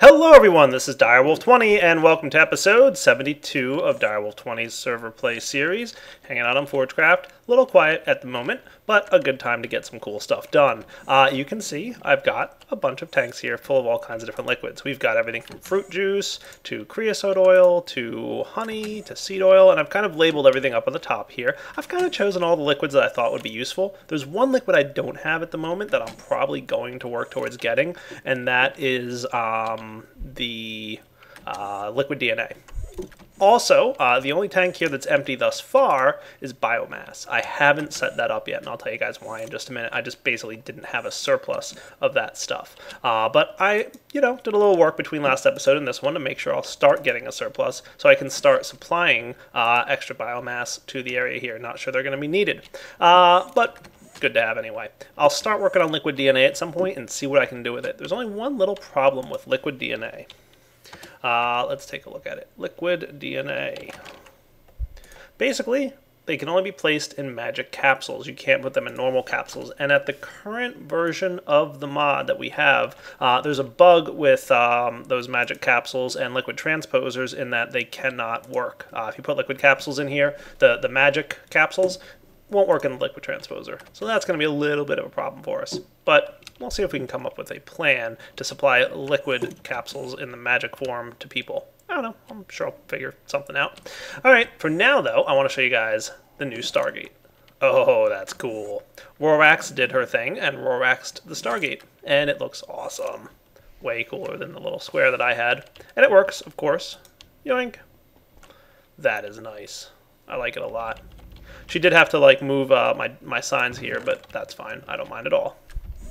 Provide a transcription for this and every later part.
Hello everyone, this is Direwolf20 and welcome to episode 72 of Direwolf20's server play series. Hanging out on Forgecraft, a little quiet at the moment, but a good time to get some cool stuff done. You can see I've got a bunch of tanks here full of all kinds of different liquids. We've got everything from fruit juice to creosote oil to honey to seed oil, and I've kind of labeled everything up on the top here. I've kind of chosen all the liquids that I thought would be useful. There's one liquid I don't have at the moment that I'm probably going to work towards getting, and that is the liquid DNA. Also, the only tank here that's empty thus far is biomass. I haven't set that up yet, and I'll tell you guys why in just a minute. I just basically didn't have a surplus of that stuff. But I, did a little work between last episode and this one to make sure I'll start getting a surplus so I can start supplying extra biomass to the area here. Not sure they're going to be needed, but good to have anyway. I'll start working on liquid DNA at some point and see what I can do with it. There's only one little problem with liquid DNA. Let's take a look at it. Liquid DNA. Basically, they can only be placed in magic capsules. You can't put them in normal capsules. And at the current version of the mod that we have, there's a bug with those magic capsules and liquid transposers in that they cannot work. If you put liquid capsules in here, the magic capsules won't work in the liquid transposer. So that's going to be a little bit of a problem for us. But we'll see if we can come up with a plan to supply liquid capsules in the magic form to people. I don't know. I'm sure I'll figure something out. All right. For now, though, I want to show you guys the new Stargate. Oh, that's cool. Rorax did her thing and Roraxed the Stargate. And it looks awesome. Way cooler than the little square that I had. And it works, of course. Yoink. That is nice. I like it a lot. She did have to like move my signs here, but that's fine. I don't mind at all.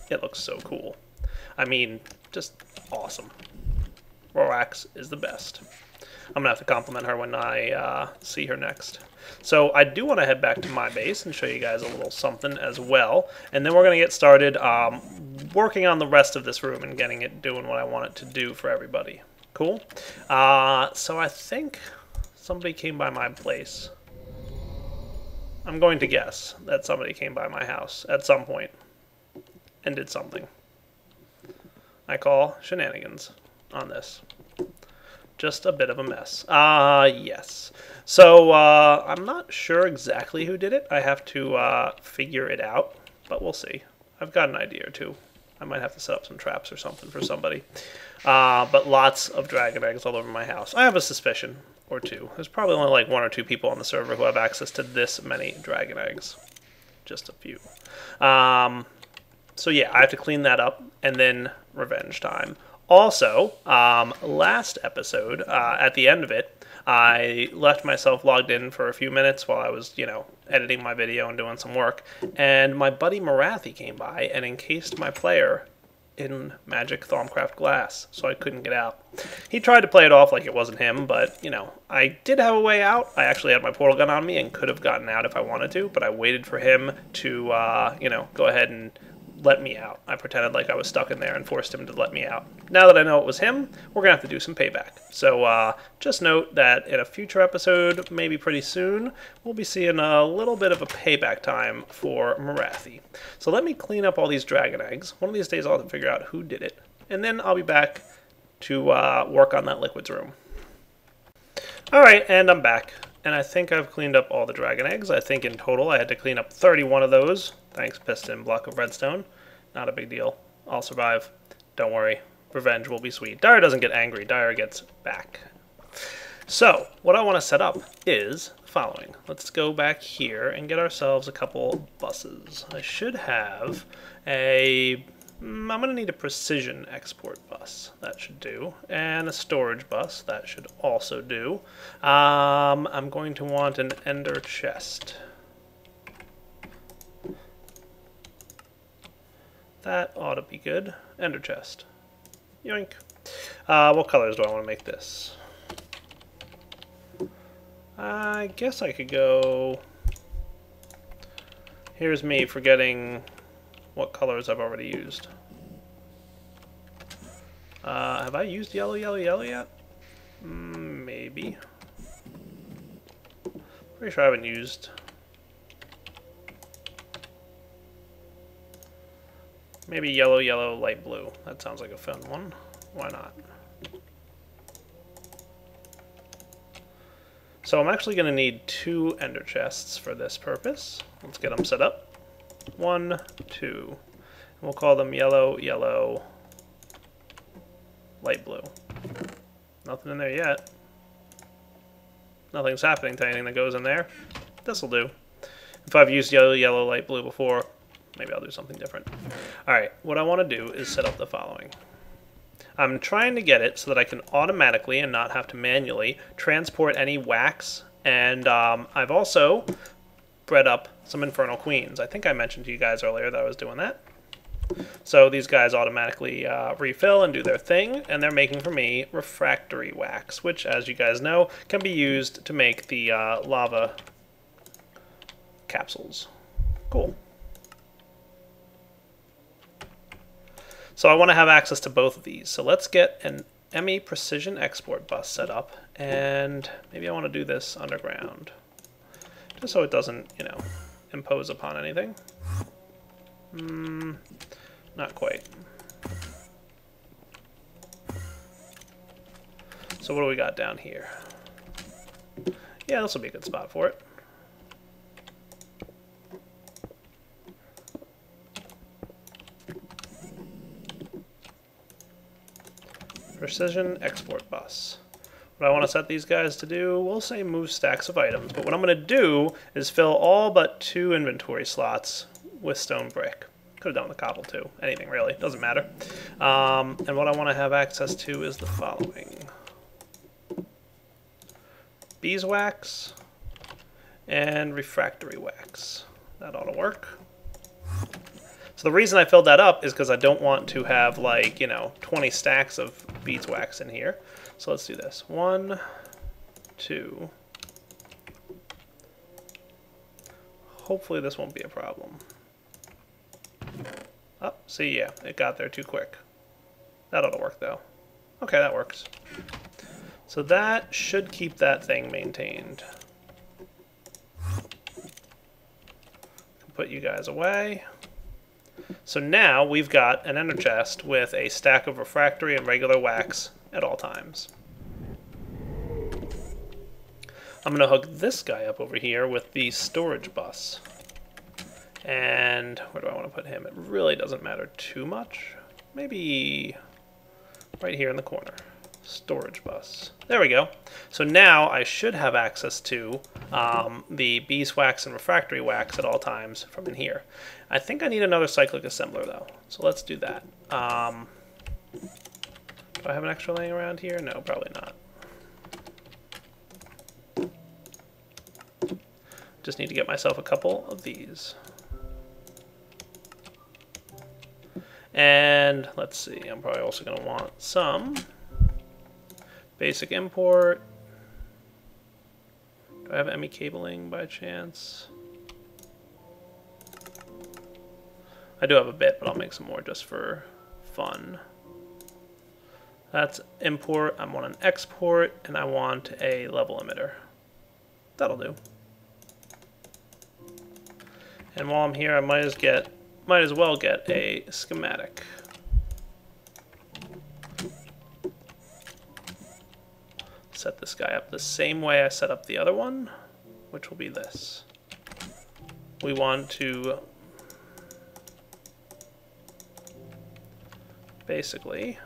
It looks so cool. I mean, just awesome. Rorax is the best. I'm going to have to compliment her when I see her next. So I do want to head back to my base and show you guys a little something as well. And then we're going to get started working on the rest of this room and getting it doing what I want it to do for everybody. Cool? So I think somebody came by my place. I'm going to guess that somebody came by my house at some point and did something. I call shenanigans on this. Just a bit of a mess. Yes. So, I'm not sure exactly who did it. I have to figure it out, but we'll see. I've got an idea or two. I might have to set up some traps or something for somebody. But lots of dragon eggs all over my house. I have a suspicion. Or two. There's probably only like one or two people on the server who have access to this many dragon eggs. Just a few. So yeah, I have to clean that up, and then revenge time. Also, last episode, at the end of it, I left myself logged in for a few minutes while I was, editing my video and doing some work, and my buddy Marathi came by and encased my player in magic Thaumcraft glass, so I couldn't get out. He tried to play it off like it wasn't him, but, I did have a way out. I actually had my portal gun on me and could have gotten out if I wanted to, but I waited for him to, go ahead and let me out. I pretended like I was stuck in there and forced him to let me out. Now that I know it was him, we're going to have to do some payback. So just note that in a future episode, maybe pretty soon, we'll be seeing a little bit of a payback time for Marathi. So let me clean up all these dragon eggs. One of these days I'll have to figure out who did it. And then I'll be back to work on that liquids room. Alright, and I'm back. And I think I've cleaned up all the dragon eggs. I think in total I had to clean up 31 of those. Thanks, Piston, block of redstone. Not a big deal. I'll survive. Don't worry. Revenge will be sweet. Dire doesn't get angry. Dire gets back. So, what I want to set up is the following. Let's go back here and get ourselves a couple buses. I should have a... I'm going to need a precision export bus. That should do. And a storage bus. That should also do. I'm going to want an ender chest. That ought to be good. Ender chest. Yoink. What colors do I want to make this? I guess I could go... Here's me forgetting what colors I've already used. Have I used yellow, yellow, yellow yet? Maybe. Pretty sure I haven't used... Maybe yellow, yellow, light blue. That sounds like a fun one. Why not? So I'm actually going to need 2 ender chests for this purpose. Let's get them set up. 1, 2. And we'll call them yellow, yellow, light blue. Nothing in there yet. Nothing's happening to anything that goes in there. This'll do. If I've used yellow, yellow, light blue before, maybe I'll do something different. Alright, what I want to do is set up the following. I'm trying to get it so that I can automatically and not have to manually transport any wax, and I've also bred up some Infernal Queens. I think I mentioned to you guys earlier that I was doing that. So these guys automatically refill and do their thing, and they're making for me refractory wax, which, as you guys know, can be used to make the lava capsules. Cool. So I want to have access to both of these. So let's get an ME precision export bus set up, and maybe I want to do this underground, just so it doesn't, you know, impose upon anything. Not quite. So what do we got down here? Yeah, this will be a good spot for it. Precision export bus. What I want to set these guys to do, we'll say move stacks of items, but what I'm going to do is fill all but 2 inventory slots with stone brick. Could have done with the cobble too. Anything really, doesn't matter. And what I want to have access to is the following: beeswax and refractory wax. That ought to work. So the reason I filled that up is because I don't want to have, like, you know, 20 stacks of beeswax in here. So let's do this. 1, 2. Hopefully this won't be a problem. Oh, see, yeah, it got there too quick. That ought to work, though. Okay, that works. So that should keep that thing maintained. Put you guys away. So now we've got an ender chest with a stack of refractory and regular wax at all times. I'm going to hook this guy up over here with the storage bus. And where do I want to put him? It really doesn't matter too much. Maybe right here in the corner. Storage bus. There we go. So now I should have access to the beeswax and refractory wax at all times from in here. I think I need another cyclic assembler though, so let's do that. Do I have an extra laying around here? No, probably not. Just need to get myself a couple of these. And let's see, I'm probably also going to want some basic import. Do I have ME cabling by chance? I do have a bit, but I'll make some more just for fun. That's import. I want an export, and I want a level emitter. That'll do. And while I'm here, I might as well get a schematic. Set this guy up the same way I set up the other one, which will be this. We want to basically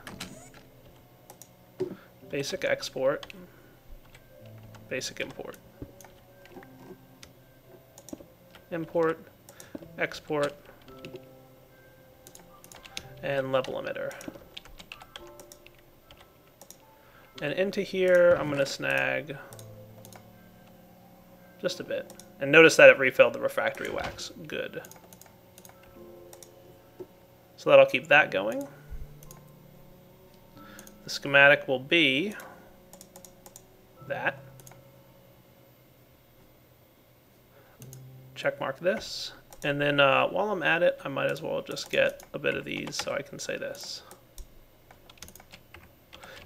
basic export, basic import, import, export, and level emitter. And into here, I'm going to snag just a bit. And notice that it refilled the refractory wax. Good. So that'll keep that going. The schematic will be that. Checkmark this. And then while I'm at it, I might as well just get a bit of these so I can say this.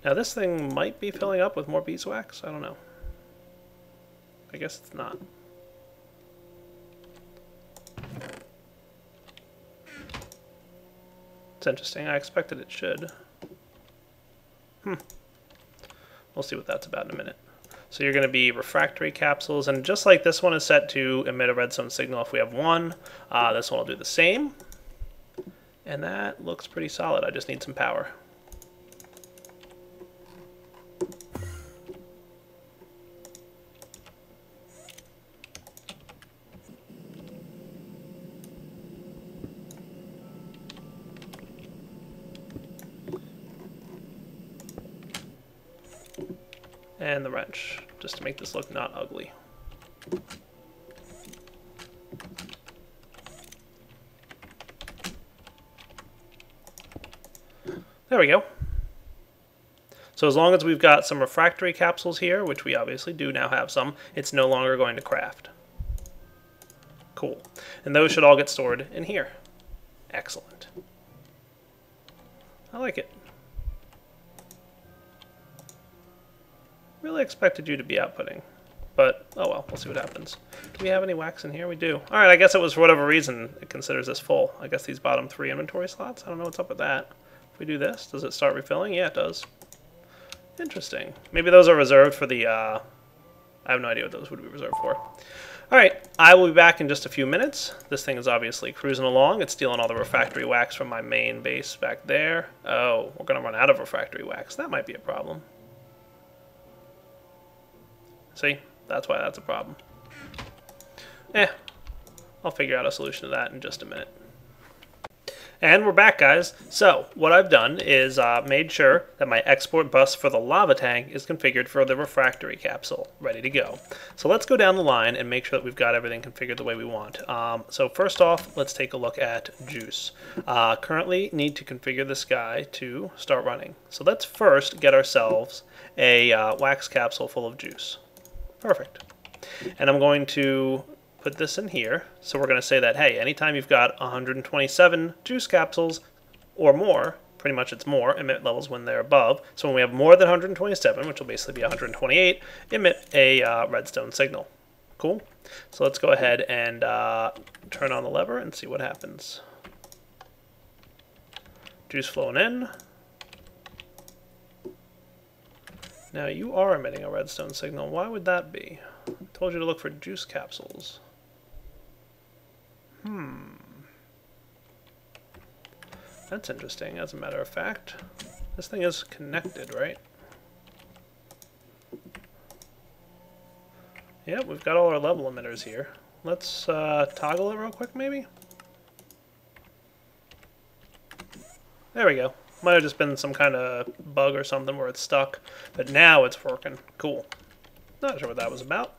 Now this thing might be filling up with more beeswax. I don't know. I guess it's not. It's interesting. I expected it should. We'll see what that's about in a minute. So you're going to be refractory capsules, and just like this one is set to emit a redstone signal if we have one, this one will do the same. And that looks pretty solid. I just need some power. And the wrench, just to make this look not ugly. There we go. So as long as we've got some refractory capsules here, which we obviously do now have some, it's no longer going to craft. Cool. And those should all get stored in here. Excellent. I like it. Really expected you to be outputting, but oh well, we'll see what happens. Do we have any wax in here? We do. All right, I guess it was for whatever reason it considers this full. I guess these bottom 3 inventory slots, I don't know what's up with that. If we do this, does it start refilling? Yeah, it does. Interesting. Maybe those are reserved for the, I have no idea what those would be reserved for. All right, I will be back in just a few minutes. This thing is obviously cruising along. It's stealing all the refractory wax from my main base back there. Oh, we're going to run out of refractory wax. That might be a problem. See, that's why that's a problem. I'll figure out a solution to that in just a minute. And we're back, guys. So, what I've done is made sure that my export bus for the lava tank is configured for the refractory capsule, ready to go. So let's go down the line and make sure that we've got everything configured the way we want. So first off, let's take a look at juice. Currently need to configure this guy to start running. So let's first get ourselves a wax capsule full of juice. Perfect. And I'm going to put this in here. So we're going to say that, hey, anytime you've got 127 juice capsules or more, pretty much it's more, emit levels when they're above. So when we have more than 127, which will basically be 128, emit a redstone signal. Cool. So let's go ahead and turn on the lever and see what happens. Juice flowing in. Now you are emitting a redstone signal. Why would that be? I told you to look for juice capsules. That's interesting, as a matter of fact. This thing is connected, right? Yep, we've got all our level emitters here. Let's toggle it real quick, maybe? There we go. Might have just been some kind of bug or something where it's stuck, but now it's working. Cool. Not sure what that was about.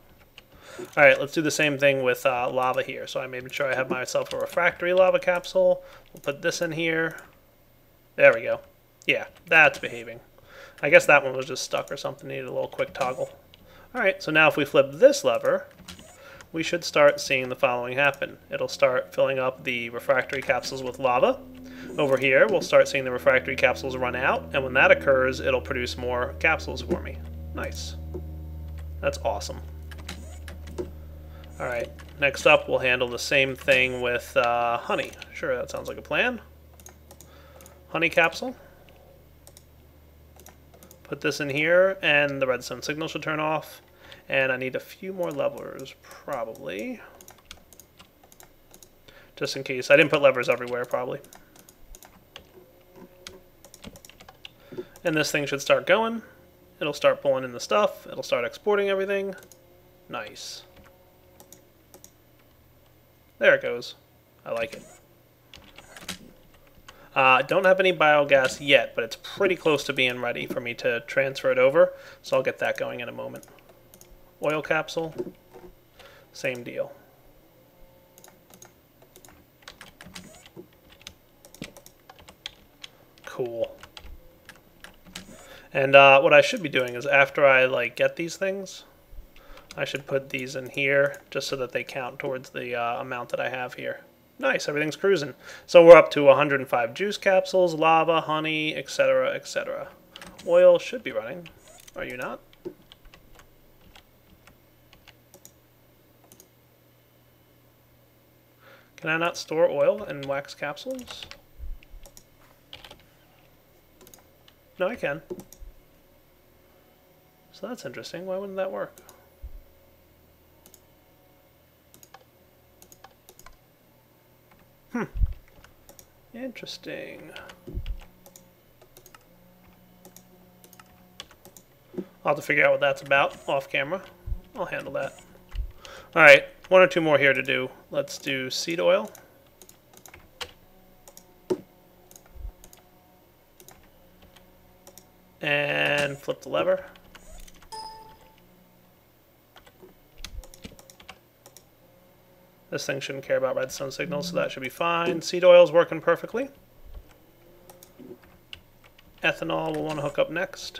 All right, let's do the same thing with lava here. So I made sure I have myself a refractory lava capsule. We'll put this in here. There we go. Yeah, that's behaving. I guess that one was just stuck or something. Needed a little quick toggle. All right, so now if we flip this lever, we should start seeing the following happen. It'll start filling up the refractory capsules with lava. Over here, we'll start seeing the refractory capsules run out, and when that occurs, it'll produce more capsules for me. Nice. That's awesome. Alright, next up we'll handle the same thing with honey. Sure, that sounds like a plan. Honey capsule. Put this in here, and the redstone signal should turn off. And I need a few more levers, probably. Just in case. I didn't put levers everywhere, probably. And this thing should start going. It'll start pulling in the stuff. It'll start exporting everything. Nice. There it goes. I like it. Don't have any biogas yet, but it's pretty close to being ready for me to transfer it over. So I'll get that going in a moment. Oil capsule. Same deal. Cool. And what I should be doing is after I get these things, I should put these in here just so that they count towards the amount that I have here. Nice, everything's cruising. So we're up to 105 juice capsules, lava, honey, etc., etc. Oil should be running. Are you not? Can I not store oil in wax capsules? No, I can. So that's interesting. Why wouldn't that work? Interesting. I'll have to figure out what that's about off camera. I'll handle that. Alright, one or two more here to do. Let's do seed oil. And flip the lever. This thing shouldn't care about redstone signals, so that should be fine. Seed oil is working perfectly. Ethanol we'll want to hook up next.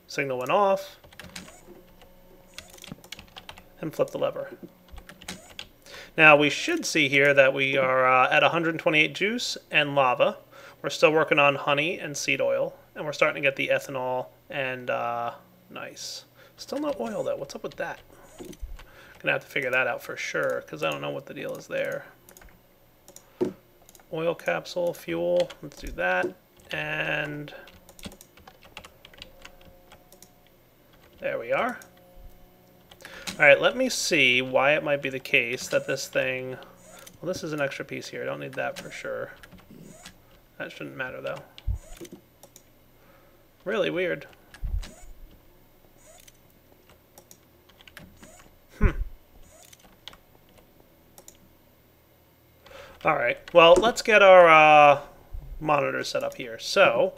Signal went off. And flip the lever. Now we should see here that we are at 128 juice and lava. We're still working on honey and seed oil. And we're starting to get the ethanol and nice. Still no oil though. What's up with that? Gonna have to figure that out for sure because I don't know what the deal is there. Oil capsule, fuel. Let's do that. And there we are. Alright, let me see why it might be the case that this thing... Well, this is an extra piece here. I don't need that for sure. That shouldn't matter, though. Really weird. Alright, well, let's get our monitors set up here. So,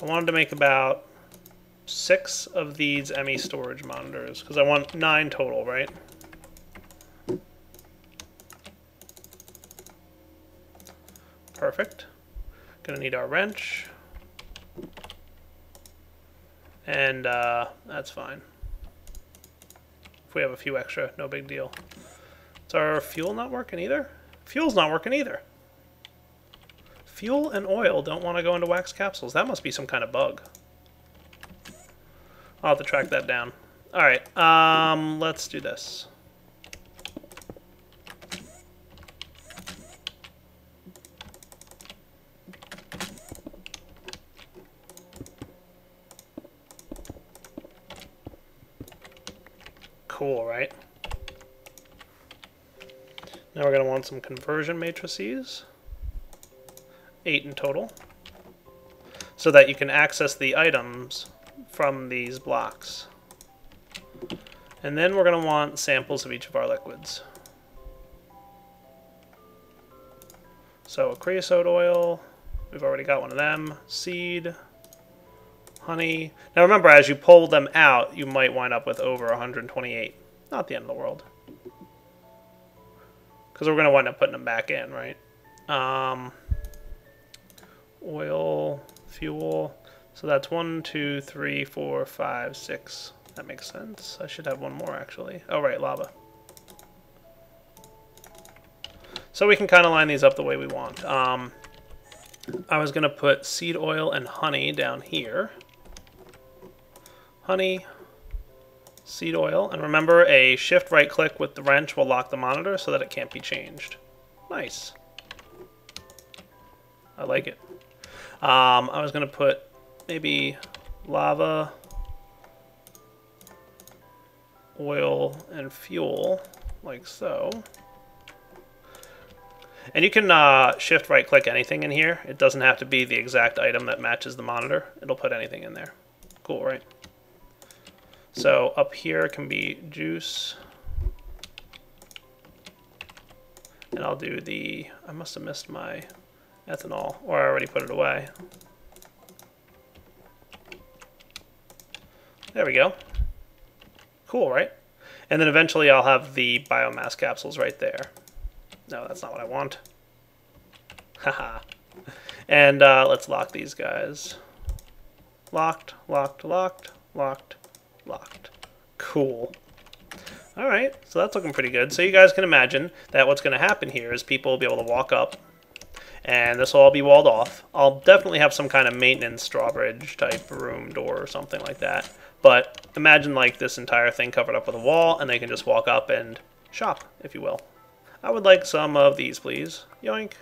I wanted to make about 6 of these ME storage monitors, because I want 9 total, right? Perfect. Gonna need our wrench. And that's fine. If we have a few extra, no big deal. Is our fuel not working either? Fuel's not working either. Fuel and oil don't want to go into wax capsules. That must be some kind of bug. I'll have to track that down. Alright, let's do this. Cool, right? Now we're going to want some conversion matrices. 8 in total. So that you can access the items from these blocks. And then we're going to want samples of each of our liquids. So a creosote oil, we've already got one of them. Seed, honey. Now remember, as you pull them out, you might wind up with over 128. Not the end of the world. Because we're going to wind up putting them back in, right? Oil, fuel. So that's 1, 2, 3, 4, 5, 6. That makes sense. I should have one more, actually. Oh, right, lava. So we can kind of line these up the way we want. I was going to put seed oil and honey down here. Honey, seed oil. And remember, a shift right click with the wrench will lock the monitor so that it can't be changed. Nice. I like it. I was going to put maybe lava, oil, and fuel, like so. And you can shift right click anything in here. It doesn't have to be the exact item that matches the monitor. It'll put anything in there. Cool, right? So up here can be juice. And I'll do the, I must have missed my ethanol, or I already put it away. There we go. Cool, right? And then eventually I'll have the biomass capsules right there. No, that's not what I want. Haha. And let's lock these guys. Locked, locked, locked, locked, locked. Cool. Alright, so that's looking pretty good. So you guys can imagine that what's going to happen here is people will be able to walk up, and this will all be walled off. I'll definitely have some kind of maintenance drawbridge type room door or something like that. But imagine like this entire thing covered up with a wall, and they can just walk up and shop, if you will. I would like some of these, please. Yoink.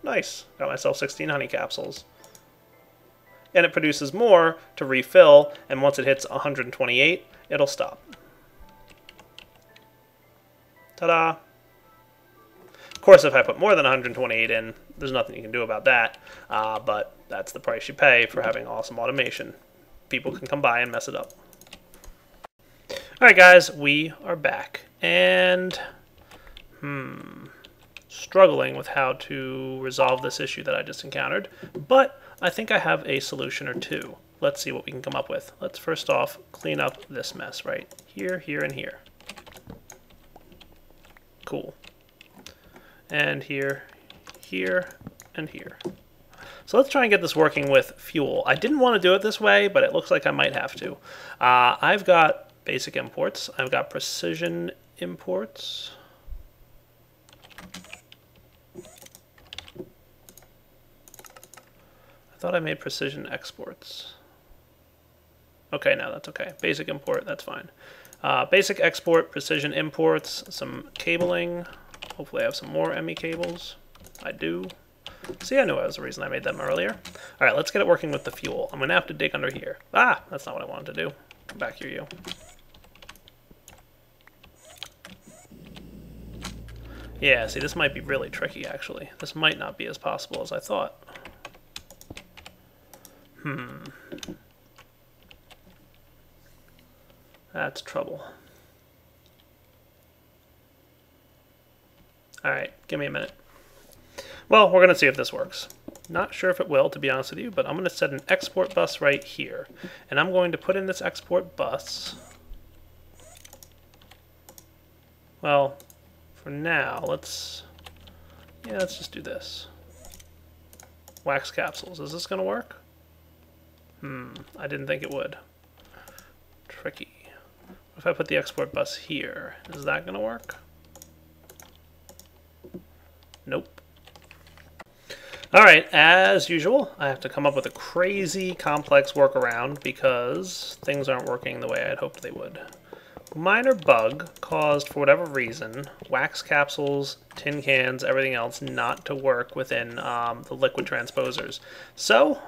Nice. Got myself 16 honey capsules. And it produces more to refill, and once it hits 128, it'll stop. Ta-da! Of course, if I put more than 128 in, there's nothing you can do about that, but that's the price you pay for having awesome automation. People can come by and mess it up. Alright guys, we are back, and struggling with how to resolve this issue that I just encountered, but I think I have a solution or two. Let's see what we can come up with. Let's first off clean up this mess right here, here, and here. Cool. And here, here, and here. So let's try and get this working with fuel. I didn't want to do it this way, but it looks like I might have to. I've got basic imports. I've got precision imports. I thought I made precision exports. Okay, no, that's okay. Basic import, that's fine. Basic export, precision imports, some cabling. Hopefully I have some more ME cables. I do. See, I knew that was the reason I made them earlier. Alright, let's get it working with the fuel. I'm going to have to dig under here. Ah, that's not what I wanted to do. Come back here, you. Yeah, see, this might be really tricky, actually. This might not be as possible as I thought. That's trouble. Alright, give me a minute. Well, we're going to see if this works. Not sure if it will, to be honest with you, but I'm going to set an export bus right here. And I'm going to put in this export bus. Well, for now, let's just do this. Wax capsules. Is this going to work? I didn't think it would. Tricky. If I put the export bus here, is that going to work? Nope. Alright, as usual, I have to come up with a crazy complex workaround because things aren't working the way I had hoped they would. Minor bug caused, for whatever reason, wax capsules, tin cans, everything else not to work within the liquid transposers. So,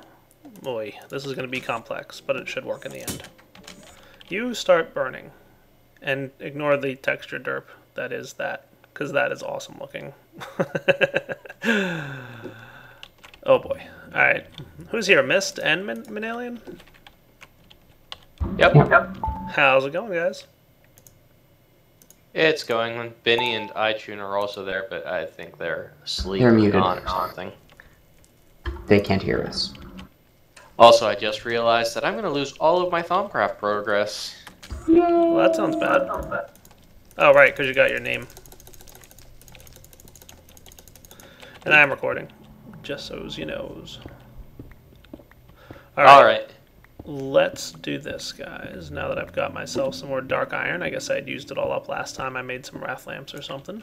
boy, this is going to be complex, but it should work in the end. You start burning, and ignore the texture derp that is that, because that is awesome looking. Oh boy. Alright. Who's here? Mist and Manalian? Yep. How's it going, guys? It's going. Benny and iTunes are also there, but I think they're asleep They're or muted. gone or something. They can't hear us. Also, I just realized that I'm going to lose all of my Thaumcraft progress. Well, that sounds bad. Oh, right, because you got your name. And I'm recording. Just so's you knows. Alright. Let's do this, guys. Now that I've got myself some more dark iron, I guess I'd used it all up last time I made some wrath lamps or something.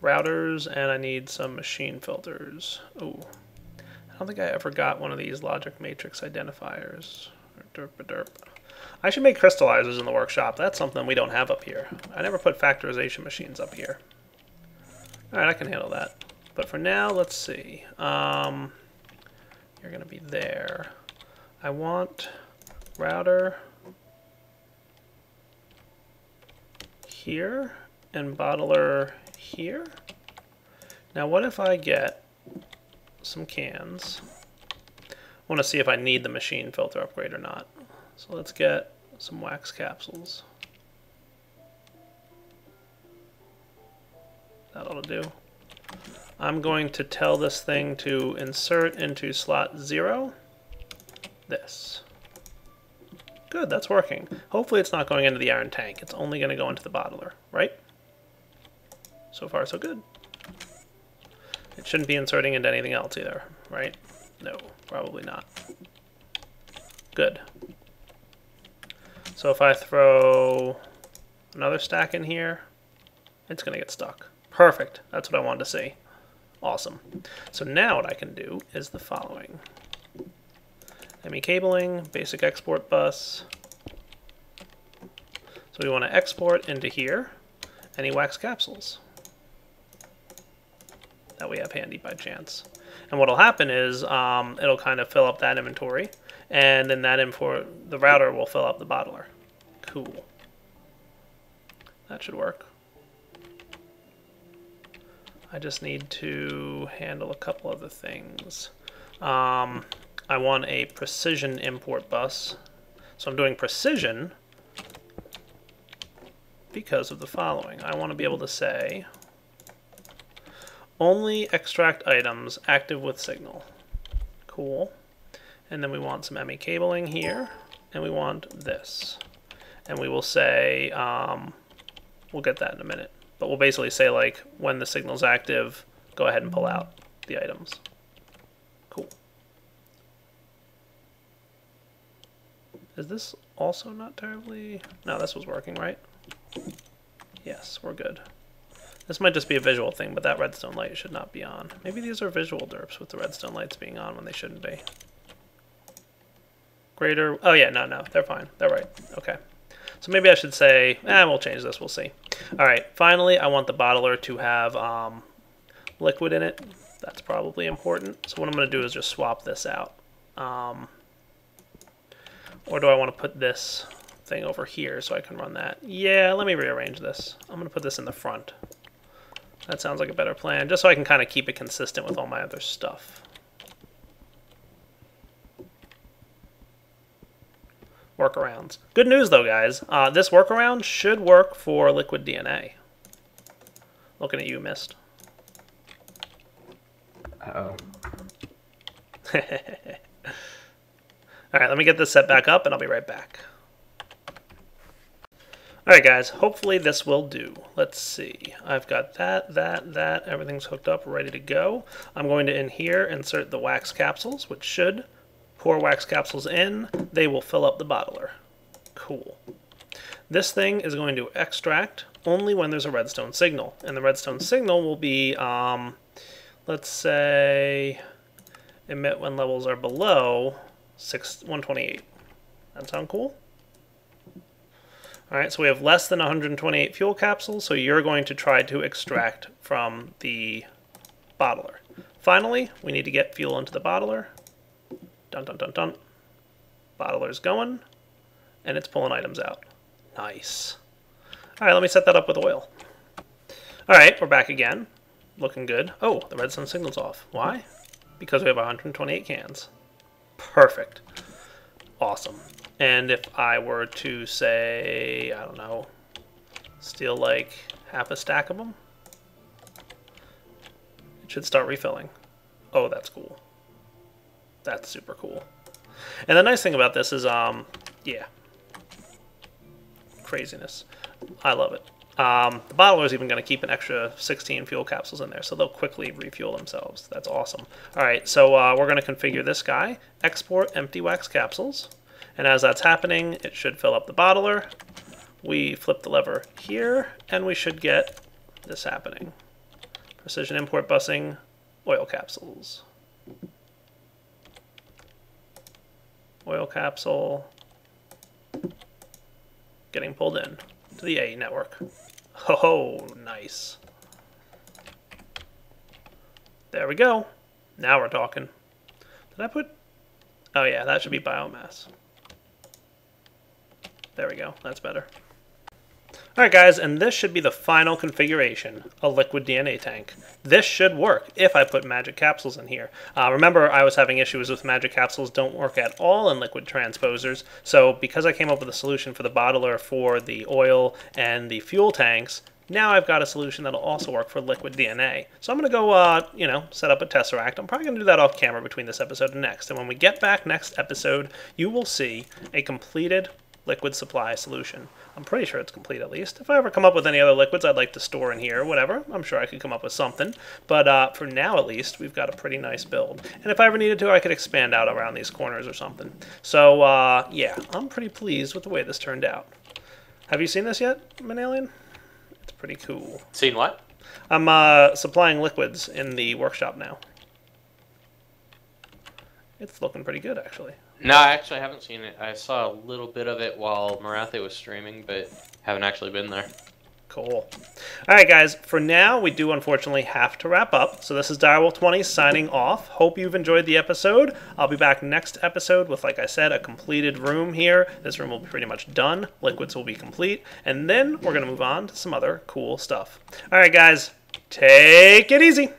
Routers, and I need some machine filters. Oh, I don't think I ever got one of these logic matrix identifiers. Derp-a-derp. I should make crystallizers in the workshop. That's something we don't have up here. I never put factorization machines up here. Alright, I can handle that. But for now, let's see. You're going to be there. I want router here and bottler here. Now what if I get some cans? I want to see if I need the machine filter upgrade or not. So let's get some wax capsules. That ought to do. I'm going to tell this thing to insert into slot 0 this. Good, that's working. Hopefully it's not going into the iron tank. It's only going to go into the bottler, right? So far, so good. It shouldn't be inserting into anything else either, right? No, probably not. Good. So if I throw another stack in here, it's going to get stuck. Perfect. That's what I wanted to see. Awesome. So now what I can do is the following. ME cabling, basic export bus, So we want to export into here any wax capsules that we have handy by chance. And what'll happen is it'll kind of fill up that inventory, and then the router will fill up the bottler. Cool. That should work. I just need to handle a couple other things. I want a precision import bus. So I'm doing precision because of the following. I want to be able to say only extract items active with signal. Cool. And then we want some ME cabling here, and we want this. And we will say, we'll get that in a minute, but we'll basically say, like, when the signal's active, go ahead and pull out the items. Cool. Is this also not terribly... No, this was working, right? Yes, we're good. This might just be a visual thing, but that redstone light should not be on. Maybe these are visual derps with the redstone lights being on when they shouldn't be. Greater... Oh yeah, no, they're fine. They're right. Okay. So maybe I should say... we'll change this. We'll see. Alright, finally, I want the bottler to have liquid in it. That's probably important. So what I'm going to do is just swap this out. Or do I want to put this thing over here so I can run that? Yeah, let me rearrange this. I'm going to put this in the front. That sounds like a better plan, just so I can kind of keep it consistent with all my other stuff. Workarounds. Good news though, guys. This workaround should work for liquid DNA. Looking at you, Mist. Uh-oh. Alright, let me get this set back up and I'll be right back. Alright guys, hopefully this will do. Let's see. I've got that. Everything's hooked up, ready to go. I'm going to, in here, insert the wax capsules, which should pour wax capsules in. They will fill up the bottler. Cool. This thing is going to extract only when there's a redstone signal. And the redstone signal will be, let's say, emit when levels are below 128. That sound cool? Alright, so we have less than 128 fuel capsules, so you're going to try to extract from the bottler. Finally, we need to get fuel into the bottler. Dun dun dun dun. Bottler's going, and it's pulling items out. Nice. Alright, let me set that up with oil. Alright, we're back again. Looking good. Oh, the redstone signal's off. Why? Because we have 128 cans. Perfect. Awesome. And if I were to say, I don't know, steal like half a stack of them, it should start refilling. Oh, that's cool. That's super cool. And the nice thing about this is, yeah, craziness. I love it. The bottler is even going to keep an extra 16 fuel capsules in there, so they'll quickly refuel themselves. That's awesome. All right, so we're going to configure this guy, export empty wax capsules, and as that's happening, it should fill up the bottler. We flip the lever here, and we should get this happening. Precision import busing, oil capsules. Oil capsule getting pulled in to the A network. Oh, nice. There we go. Now we're talking. Did I put... Oh yeah, that should be biomass. There we go. That's better. Alright guys, and this should be the final configuration, a liquid DNA tank. This should work if I put magic capsules in here. Remember, I was having issues with magic capsules don't work at all in liquid transposers, so because I came up with a solution for the bottler for the oil and the fuel tanks, now I've got a solution that'll also work for liquid DNA. So I'm going to go, set up a tesseract. I'm probably going to do that off camera between this episode and next. And when we get back next episode, you will see a completed liquid supply solution. I'm pretty sure it's complete at least. If I ever come up with any other liquids I'd like to store in here or whatever, I'm sure I could come up with something. But for now at least, we've got a pretty nice build. And if I ever needed to, I could expand out around these corners or something. So yeah, I'm pretty pleased with the way this turned out. Have you seen this yet, Manalian? It's pretty cool. Seen what? I'm supplying liquids in the workshop now. It's looking pretty good, actually. No, I actually haven't seen it. I saw a little bit of it while Marathe was streaming, but haven't actually been there. Cool. All right, guys. For now, we do unfortunately have to wrap up. So this is Direwolf 20 signing off. Hope you've enjoyed the episode. I'll be back next episode with, like I said, a completed room here. This room will be pretty much done. Liquids will be complete. And then we're going to move on to some other cool stuff. All right, guys. Take it easy.